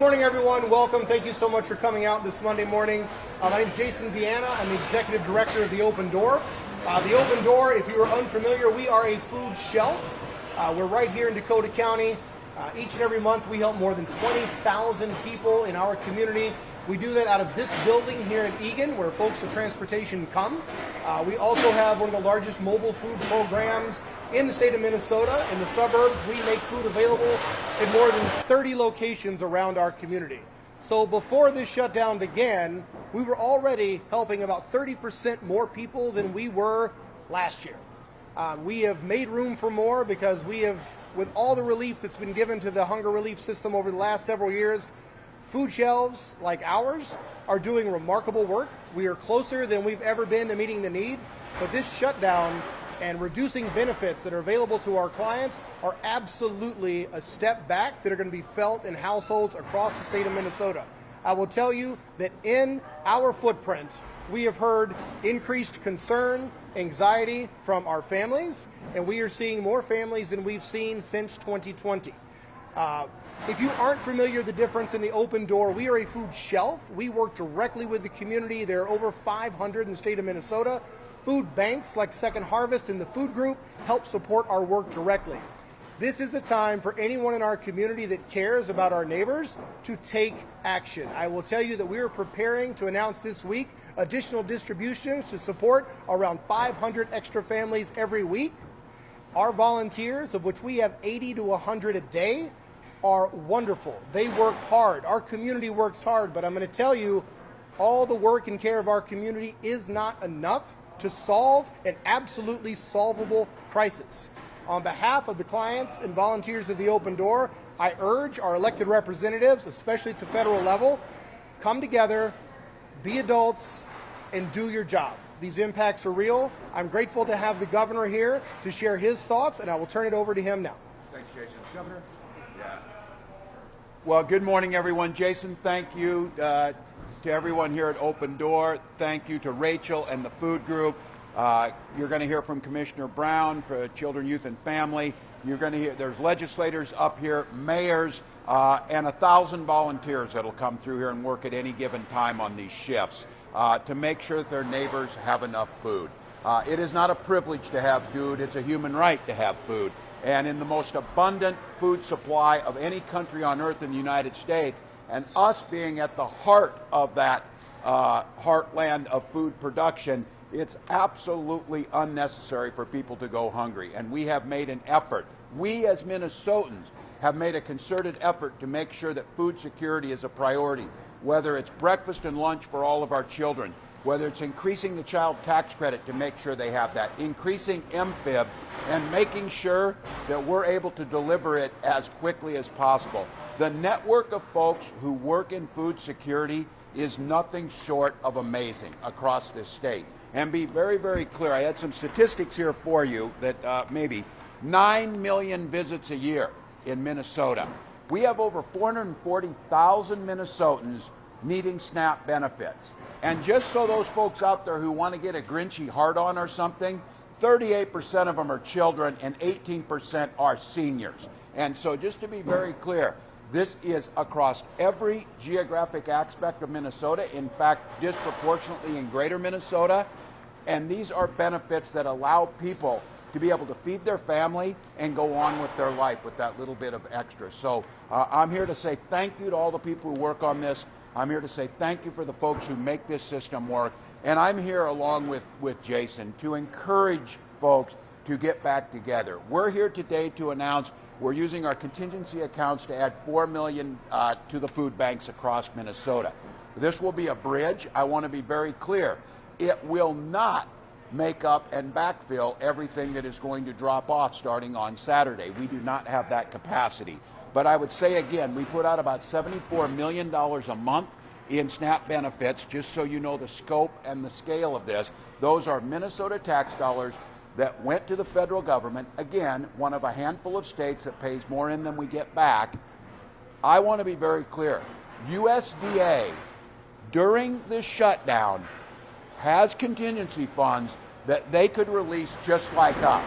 morning, everyone. Welcome. Thank you so much for coming out this Monday morning. My name is Jason Viana. I'm the executive director of the Open Door. The Open Door, if you are unfamiliar, we are a food shelf. We're right here in Dakota County. Each and every month, we help more than 20,000 people in our community. We do that out of this building here in Eagan, where folks with transportation come. We also have one of the largest mobile food programs in the state of Minnesota. In the suburbs, we make food available in more than 30 locations around our community. So before this shutdown began, we were already helping about 30% more people than we were last year. We have made room for more because we have, with all the relief that's been given to the hunger relief system over the last several years, food shelves like ours are doing remarkable work. We are closer than we've ever been to meeting the need, but this shutdown and reducing benefits that are available to our clients are absolutely a step back that are going to be felt in households across the state of Minnesota. I will tell you that in our footprint, we have heard increased concern, anxiety from our families, and we are seeing more families than we've seen since 2020. If you aren't familiar with the difference in the Open Door, we are a food shelf. We work directly with the community. There are over 500 in the state of Minnesota. Food banks like Second Harvest and the Food Group help support our work directly. This is a time for anyone in our community that cares about our neighbors to take action. I will tell you that we are preparing to announce this week additional distributions to support around 500 extra families every week. Our volunteers, of which we have 80 to 100 a day, are wonderful. They work hard. Our community works hard, but I'm going to tell you, all the work and care of our community is not enough to solve an absolutely solvable crisis. On behalf of the clients and volunteers of the Open Door, I urge our elected representatives, especially at the federal level, come together, be adults, and do your job. These impacts are real. I'm grateful to have the governor here to share his thoughts, and I will turn it over to him now. Thanks, Jason. Governor? Yeah. Well, good morning, everyone. Jason, thank you to everyone here at Open Door. Thank you to Rachel and the Food Group. You're going to hear from Commissioner Brown for Children, Youth, and Family. You're going to hear, there's legislators up here, mayors, and 1,000 volunteers that'll come through here and work at any given time on these shifts to make sure that their neighbors have enough food. It is not a privilege to have food, it's a human right to have food. And in the most abundant food supply of any country on earth in the United States, and us being at the heart of that heartland of food production, it's absolutely unnecessary for people to go hungry. And we have made an effort. We as Minnesotans have made a concerted effort to make sure that food security is a priority, whether it's breakfast and lunch for all of our children, whether it's increasing the child tax credit to make sure they have that, increasing MFIB, and making sure that we're able to deliver it as quickly as possible. The network of folks who work in food security is nothing short of amazing across this state. And be very, very clear, I had some statistics here for you that maybe 9 million visits a year in Minnesota. We have over 440,000 Minnesotans needing SNAP benefits. And just so those folks out there who want to get a Grinchy hard-on or something, 38% of them are children and 18% are seniors. And so just to be very clear, this is across every geographic aspect of Minnesota, in fact, disproportionately in greater Minnesota. And these are benefits that allow people to be able to feed their family and go on with their life with that little bit of extra. So I'm here to say thank you to all the people who work on this. I'm here to say thank you for the folks who make this system work. And I'm here along with Jason to encourage folks to get back together. We're here today to announce we're using our contingency accounts to add $4 million to the food banks across Minnesota. This will be a bridge. I want to be very clear. It will not make up and backfill everything that is going to drop off starting on Saturday. We do not have that capacity. But I would say again, we put out about $74 million a month in SNAP benefits, just so you know the scope and the scale of this. Those are Minnesota tax dollars that went to the federal government. Again, one of a handful of states that pays more in than we get back. I want to be very clear. USDA, during this shutdown, has contingency funds that they could release just like us.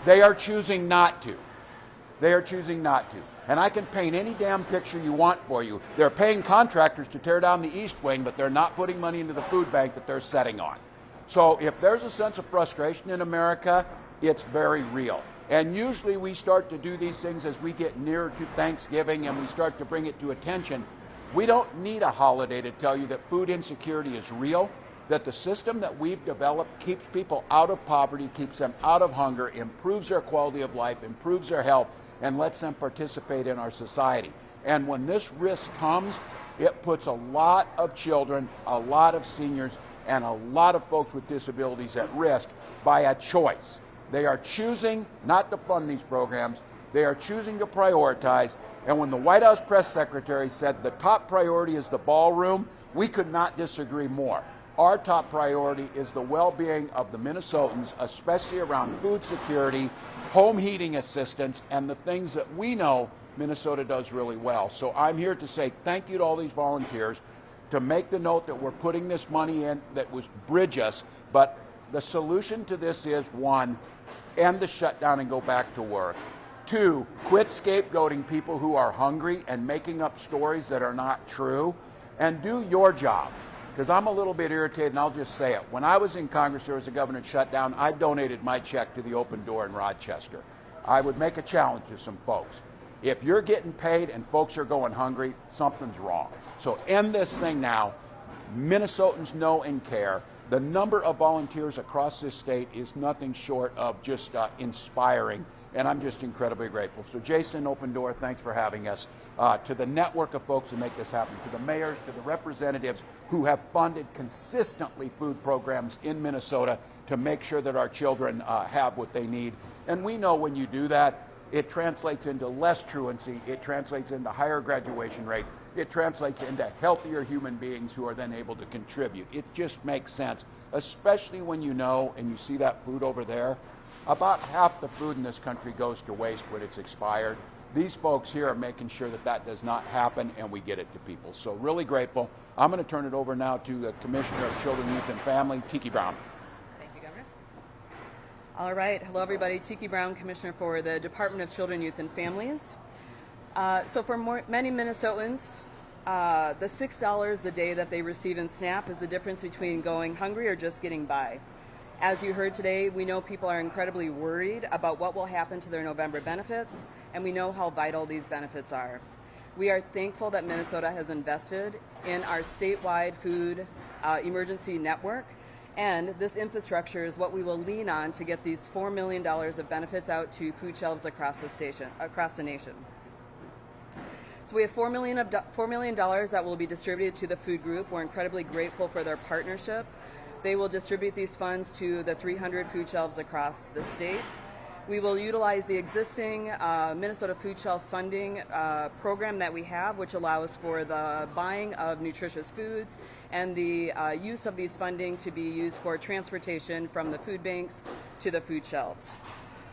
They are choosing not to. They are choosing not to. And I can paint any damn picture you want for you. They're paying contractors to tear down the East Wing, but they're not putting money into the food bank that they're setting on. So if there's a sense of frustration in America, it's very real. And usually we start to do these things as we get nearer to Thanksgiving and we start to bring it to attention. We don't need a holiday to tell you that food insecurity is real, that the system that we've developed keeps people out of poverty, keeps them out of hunger, improves their quality of life, improves their health, and lets them participate in our society. And when this risk comes, it puts a lot of children, a lot of seniors, and a lot of folks with disabilities at risk by a choice. They are choosing not to fund these programs. They are choosing to prioritize. And when the White House press secretary said the top priority is the ballroom, we could not disagree more. Our top priority is the well-being of the Minnesotans, especially around food security, home heating assistance, and the things that we know Minnesota does really well. So I'm here to say thank you to all these volunteers, to make the note that we're putting this money in that was bridge us, but the solution to this is, one, end the shutdown and go back to work. Two, quit scapegoating people who are hungry and making up stories that are not true, and do your job. Because I'm a little bit irritated, and I'll just say it. When I was in Congress, there was a government shutdown. I donated my check to the Open Door in Rochester. I would make a challenge to some folks. If you're getting paid and folks are going hungry, something's wrong. So end this thing now. Minnesotans know and care. The number of volunteers across this state is nothing short of just inspiring, and I'm just incredibly grateful. So Jason, Open Door, thanks for having us. To the network of folks who make this happen, to the mayors, to the representatives who have funded consistently food programs in Minnesota to make sure that our children have what they need. And we know when you do that, it translates into less truancy, it translates into higher graduation rates, it translates into healthier human beings who are then able to contribute. It just makes sense, especially when you know and you see that food over there. About half the food in this country goes to waste when it's expired. These folks here are making sure that that does not happen and we get it to people. So really grateful. I'm going to turn it over now to the Commissioner of Children, Youth, and Family, Tiki Brown. Thank you, Governor. All right. Hello, everybody. Tiki Brown, Commissioner for the Department of Children, Youth, and Families. So for many Minnesotans, the $6 a day that they receive in SNAP is the difference between going hungry or just getting by. As you heard today, we know people are incredibly worried about what will happen to their November benefits, and we know how vital these benefits are. We are thankful that Minnesota has invested in our statewide food emergency network, and this infrastructure is what we will lean on to get these $4 million of benefits out to food shelves across the nation. So we have $4 million that will be distributed to the food group. We're incredibly grateful for their partnership. They will distribute these funds to the 300 food shelves across the state. We will utilize the existing Minnesota Food Shelf Funding program that we have, which allows for the buying of nutritious foods and the use of these funding to be used for transportation from the food banks to the food shelves.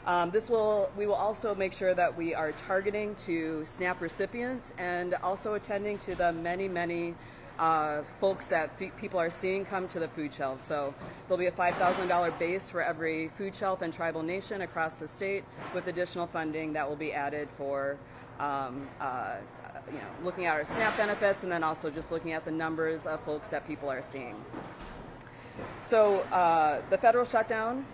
We will also make sure that we are targeting to SNAP recipients and also attending to the many folks that people are seeing come to the food shelves. So there'll be a $5,000 base for every food shelf and tribal nation across the state, with additional funding that will be added for looking at our SNAP benefits, and then also just looking at the numbers of folks that people are seeing. So the federal shutdown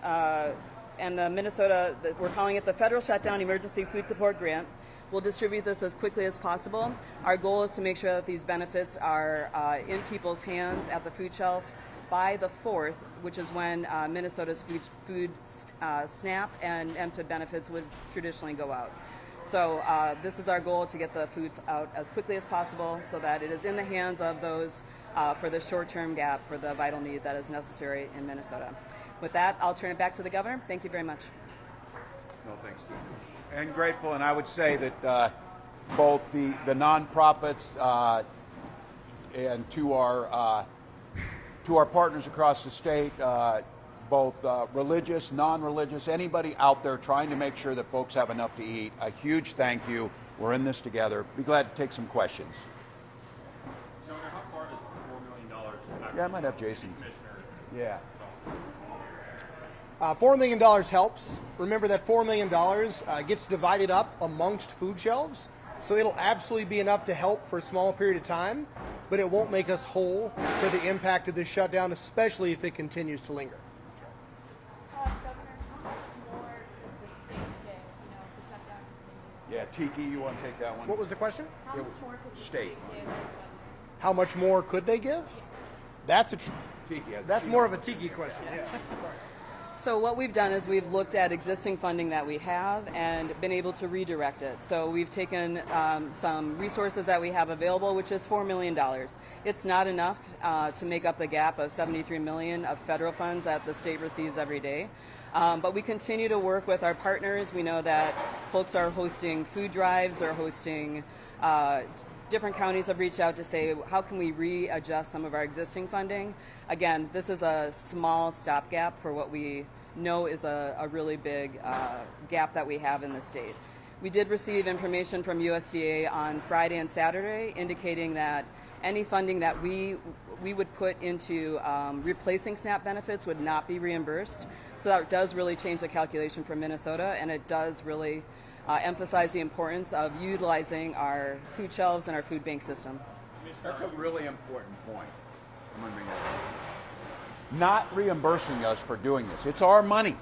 and the Minnesota, we're calling it the Federal Shutdown Emergency Food Support Grant. We'll distribute this as quickly as possible. Our goal is to make sure that these benefits are in people's hands at the food shelf by the 4th, which is when Minnesota's food SNAP and MFID benefits would traditionally go out. So this is our goal, to get the food out as quickly as possible so that it is in the hands of those for the short-term gap for the vital need that is necessary in Minnesota. With that, I'll turn it back to the Governor. Thank you very much. No, thanks, Jim. And grateful, and I would say that both the nonprofits and to our partners across the state, both religious, non-religious, anybody out there trying to make sure that folks have enough to eat, a huge thank you. We're in this together. Be glad to take some questions. Governor, how far does $4 million actually? Yeah, I might have Jason. Yeah. $4 million helps. Remember that $4 million gets divided up amongst food shelves. So it'll absolutely be enough to help for a small period of time, but it won't make us whole for the impact of this shutdown, especially if it continues to linger. Governor, how much more could the state get, if the shutdown continues? Yeah, Tiki, you want to take that one? What was the question? How much more could the State. state give, Governor? How much more could they give? That's Tiki, that's more of a Tiki question. Yeah. So what we've done is we've looked at existing funding that we have and been able to redirect it. So we've taken some resources that we have available, which is $4 million. It's not enough to make up the gap of $73 million of federal funds that the state receives every day. But we continue to work with our partners. We know that folks are hosting food drives or hosting different counties have reached out to say, how can we readjust some of our existing funding? Again, this is a small stopgap for what we know is a really big gap that we have in the state. We did receive information from USDA on Friday and Saturday indicating that any funding that we would put into replacing SNAP benefits would not be reimbursed. So that does really change the calculation for Minnesota, and it does really emphasize the importance of utilizing our food shelves and our food bank system. That's a really important point. I'm going to bring that up. Not reimbursing us for doing this. It's our money.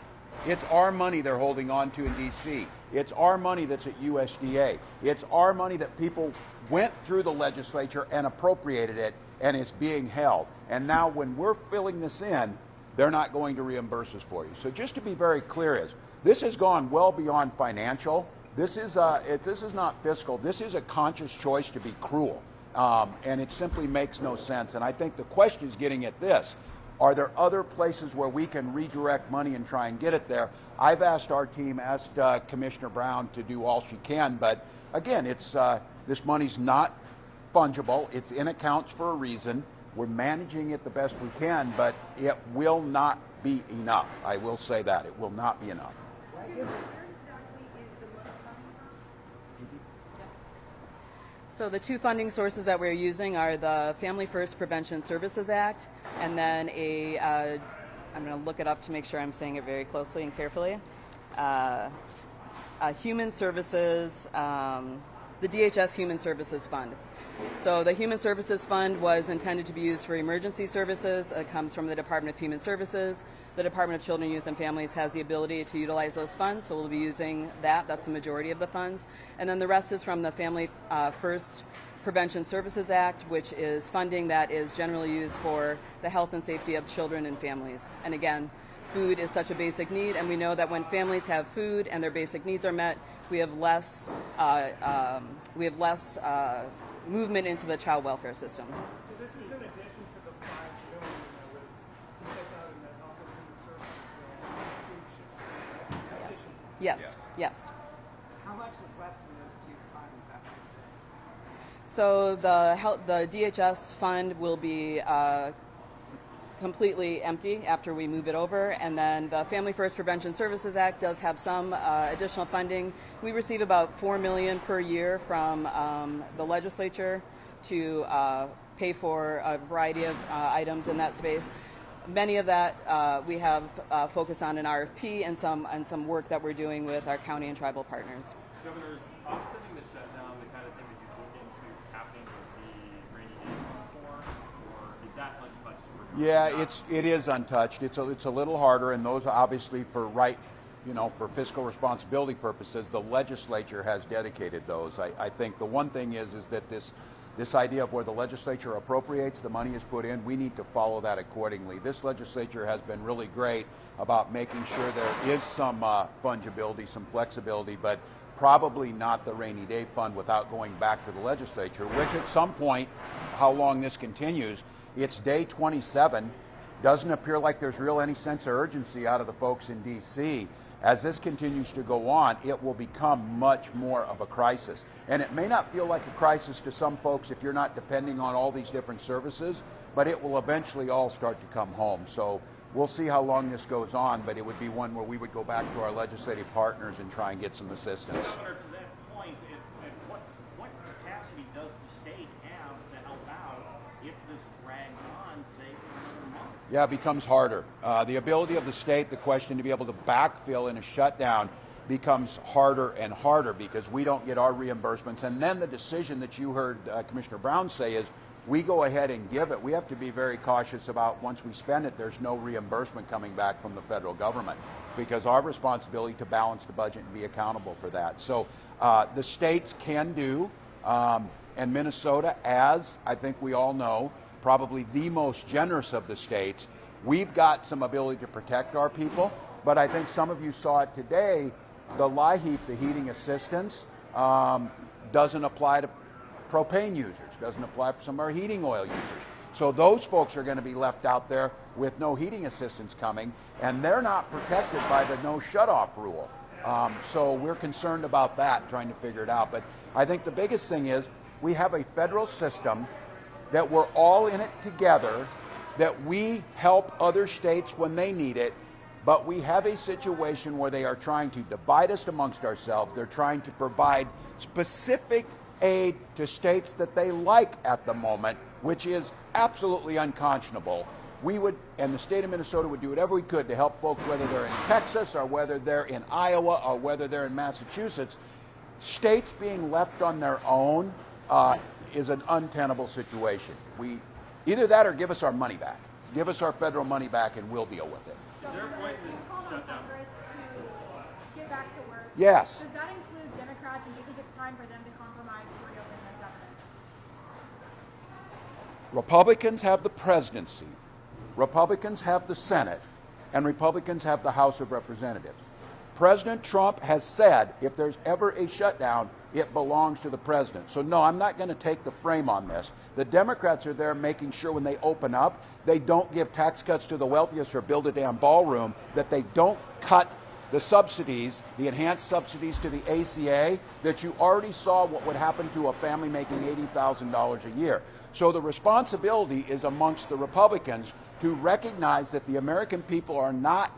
It's our money they're holding on to in D.C. It's our money that's at USDA. It's our money that people went through the legislature and appropriated it, and it's being held. And now when we're filling this in, they're not going to reimburse us for you. So just to be very clear, this has gone well beyond financial. This is not fiscal. This is a conscious choice to be cruel, and it simply makes no sense. And I think the question is getting at this. Are there other places where we can redirect money and try and get it there? I've asked our team, asked Commissioner Brown to do all she can, but again, this money's not fungible. It's in accounts for a reason. We're managing it the best we can, but it will not be enough. I will say that. It will not be enough. So the two funding sources that we're using are the Family First Prevention Services Act, and then I'm going to look it up to make sure I'm saying it very closely and carefully, Human Services, the DHS Human Services Fund. So the Human Services Fund was intended to be used for emergency services. It comes from the Department of Human Services. The Department of Children, Youth, and Families has the ability to utilize those funds, so we'll be using that. That's the majority of the funds. And then the rest is from the Family First Prevention Services Act, which is funding that is generally used for the health and safety of children and families. And again, food is such a basic need, and we know that when families have food and their basic needs are met, we have less movement into the child welfare system. So this is in addition to the $5 million that was set out in that Office of the Services Grant. Yes. How much is left in those two funds after? So the DHS fund will be completely empty after we move it over, and then the Family First Prevention Services Act does have some additional funding. We receive about $4 million per year from the legislature to pay for a variety of items in that space. Many of that we have focused on an RFP and some work that we're doing with our county and tribal partners. Governors, offsetting the shutdown, the kind of thing that you look into happening with the rainy day fund for, or is that untouched? Yeah, it is untouched. It's a little harder, and those obviously for fiscal responsibility purposes, the legislature has dedicated those. I think the one thing is that this idea of where the legislature appropriates, the money is put in, we need to follow that accordingly. This legislature has been really great about making sure there is some fungibility, some flexibility, but probably not the rainy day fund without going back to the legislature, which at some point, how long this continues, it's day 27. Doesn't appear like there's any sense of urgency out of the folks in D.C. As this continues to go on, it will become much more of a crisis. And it may not feel like a crisis to some folks if you're not depending on all these different services, but it will eventually all start to come home. So we'll see how long this goes on, but it would be one where we would go back to our legislative partners and try and get some assistance. Governor, to that point, what capacity does the state have to help out if this drags on, say, for another month? Yeah, it becomes harder. The ability of the state, the question to be able to backfill in a shutdown, becomes harder and harder because we don't get our reimbursements. And then the decision that you heard Commissioner Brown say is we go ahead and give it. We have to be very cautious about once we spend it, there's no reimbursement coming back from the federal government, because our responsibility to balance the budget and be accountable for that. So the states can do, and Minnesota, as I think we all know, probably the most generous of the states, we've got some ability to protect our people. But I think some of you saw it today, the LIHEAP, the heating assistance, doesn't apply to propane users, doesn't apply for some of our heating oil users. So those folks are going to be left out there with no heating assistance coming, and they're not protected by the no shutoff rule. So we're concerned about that, trying to figure it out. But I think the biggest thing is we have a federal system that we're all in it together, that we help other states when they need it, but we have a situation where they are trying to divide us amongst ourselves. They're trying to provide specific aid to states that they like at the moment, which is absolutely unconscionable. We would, and the state of Minnesota would do whatever we could to help folks, whether they're in Texas or whether they're in Iowa or whether they're in Massachusetts. States being left on their own is an untenable situation. Either that or give us our money back. Give us our federal money back and we'll deal with it. Is there a point in this shutdown? Congress to get back to work. Yes. Does that include Democrats, and do you think it's time for them to compromise to reopen their government? Republicans have the presidency, Republicans have the Senate, and Republicans have the House of Representatives. President Trump has said if there's ever a shutdown, it belongs to the president. So no, I'm not going to take the frame on this. The Democrats are there making sure when they open up, they don't give tax cuts to the wealthiest or build a damn ballroom, that they don't cut the subsidies, the enhanced subsidies to the ACA, that you already saw what would happen to a family making $80,000 a year. So the responsibility is amongst the Republicans to recognize that the American people are not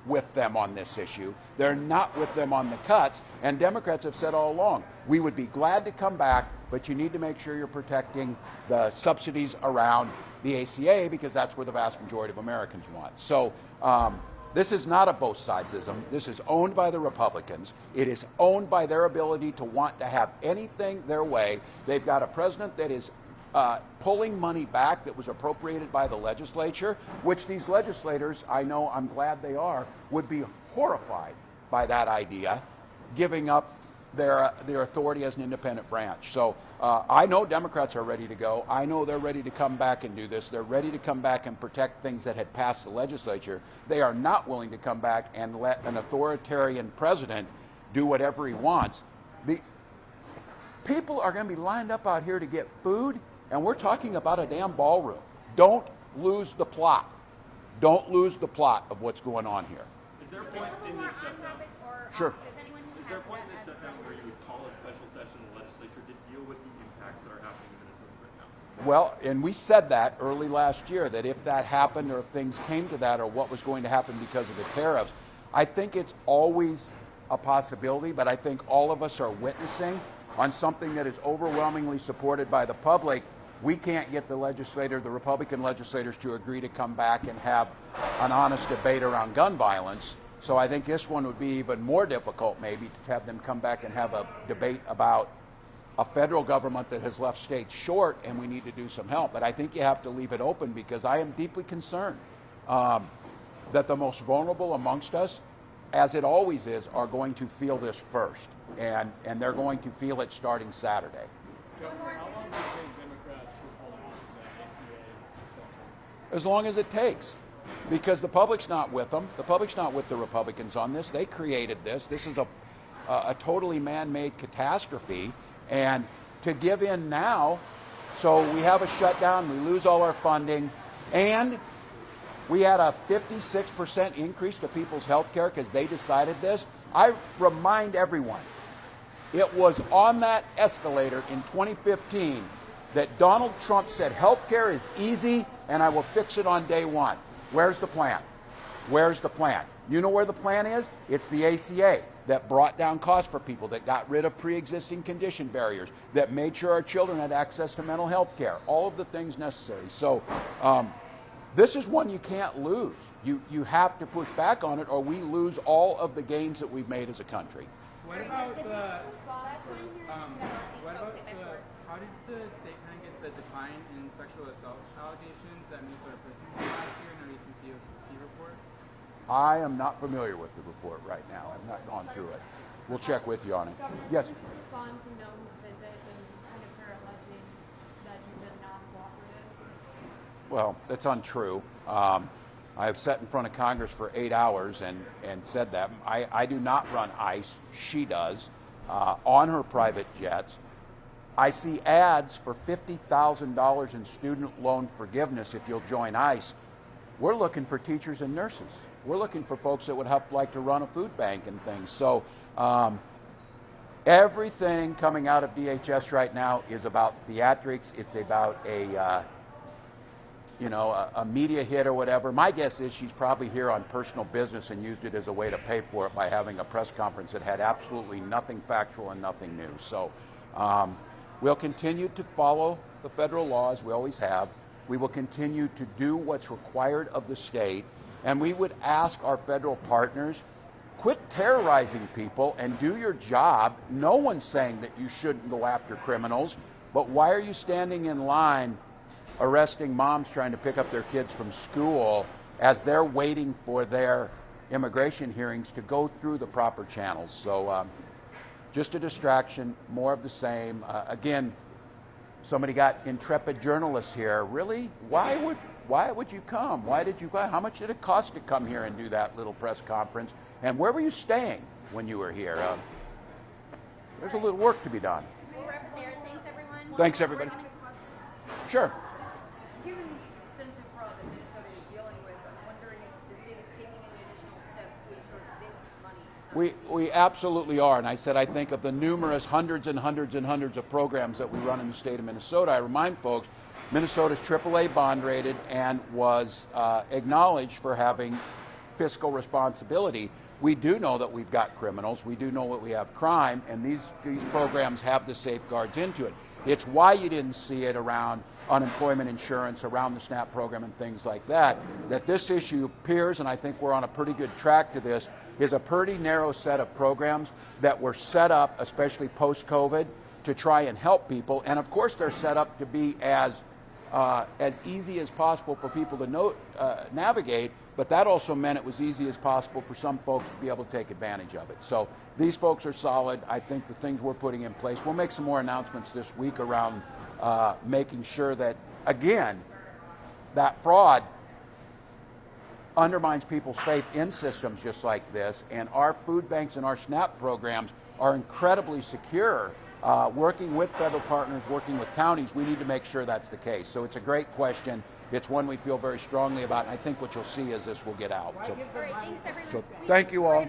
with them on this issue. They're not with them on the cuts. And Democrats have said all along, we would be glad to come back, but you need to make sure you're protecting the subsidies around the ACA, because that's where the vast majority of Americans want. So this is not a both sidesism. This is owned by the Republicans. It is owned by their ability to want to have anything their way. They've got a president that is pulling money back that was appropriated by the legislature, which these legislators, I know, I'm glad they are, would be horrified by that idea, giving up their authority as an independent branch. So I know Democrats are ready to go. I know they're ready to come back and do this. They're ready to come back and protect things that had passed the legislature. They are not willing to come back and let an authoritarian president do whatever he wants. The people are going to be lined up out here to get food, and we're talking about a damn ballroom. Don't lose the plot. Don't lose the plot of what's going on here. Is there a point in this shutdown? Sure. Is there a point in this shutdown where you would call a special session of the legislature to deal with the impacts that are happening in Minnesota right now? Well, and we said that early last year, that if that happened or if things came to that or what was going to happen because of the tariffs, I think it's always a possibility, but I think all of us are witnessing on something that is overwhelmingly supported by the public. We can't get the Republican legislators to agree to come back and have an honest debate around gun violence. So I think this one would be even more difficult maybe to have them come back and have a debate about a federal government that has left states short and we need to do some help. But I think you have to leave it open, because I am deeply concerned that the most vulnerable amongst us, as it always is, are going to feel this first. And they're going to feel it starting Saturday. How long do you think Democrats should hold on to the ACA? As long as it takes, because the public's not with them. The public's not with the Republicans on this. They created this. This is a totally man-made catastrophe. And to give in now, so we have a shutdown, we lose all our funding, and we had a 56% increase to people's health care because they decided this. I remind everyone, it was on that escalator in 2015 that Donald Trump said health care is easy and I will fix it on day one. Where's the plan? Where's the plan? You know where the plan is? It's the ACA that brought down costs for people, that got rid of pre-existing condition barriers, that made sure our children had access to mental health care, all of the things necessary. So This is one you can't lose. You have to push back on it, or we lose all of the gains that we've made as a country. What about how did the state kind of get the decline in sexual assault allegations that Minnesota prisons last year in a recent DOC report? I am not familiar with the report right now. I've not gone through it. We'll check with you on it. Yes. Respond to Noam's visit and kind of her alleging that you've been non-cooperative? Well, that's untrue. I have sat in front of Congress for 8 hours and said that. I do not run ICE. She does on her private jets. I see ads for $50,000 in student loan forgiveness if you'll join ICE. We're looking for teachers and nurses. We're looking for folks that would like to run a food bank and things. So everything coming out of DHS right now is about theatrics. It's about a media hit or whatever. My guess is she's probably here on personal business and used it as a way to pay for it by having a press conference that had absolutely nothing factual and nothing new. So we'll continue to follow the federal laws. We always have. We will continue to do what's required of the state. And we would ask our federal partners, quit terrorizing people and do your job. No one's saying that you shouldn't go after criminals, but why are you standing in line arresting moms trying to pick up their kids from school as they're waiting for their immigration hearings to go through the proper channels? So just a distraction, more of the same. Again, somebody got intrepid journalists here. Really? Why would you come? Why did you buy? How much did it cost to come here and do that little press conference? And where were you staying when you were here? There's a little work to be done. We'll wrap it there. Thanks, everyone. Thanks, everybody. Sure. Given the extensive fraud that Minnesota is dealing with, I'm wondering if the state is taking any additional steps to ensure that this money is not We absolutely are. And I said, I think of the numerous hundreds and hundreds and hundreds of programs that we run in the state of Minnesota. I remind folks, Minnesota's AAA bond rated and was acknowledged for having fiscal responsibility. We do know that we've got criminals. We do know that we have crime, and these programs have the safeguards into it. It's why you didn't see it around unemployment insurance, around the SNAP program and things like that, that this issue appears, and I think we're on a pretty good track to this, is a pretty narrow set of programs that were set up, especially post-COVID, to try and help people. And of course they're set up to be as easy as possible for people to navigate, but that also meant it was easy as possible for some folks to be able to take advantage of it. So these folks are solid. I think the things we're putting in place, we'll make some more announcements this week around making sure that, again, that fraud undermines people's faith in systems just like this, and our food banks and our SNAP programs are incredibly secure. Working with federal partners, working with counties, we need to make sure that's the case. So it's a great question. It's one we feel very strongly about, and I think what you'll see is this will get out. So, All right, thanks, everyone. so thank you all.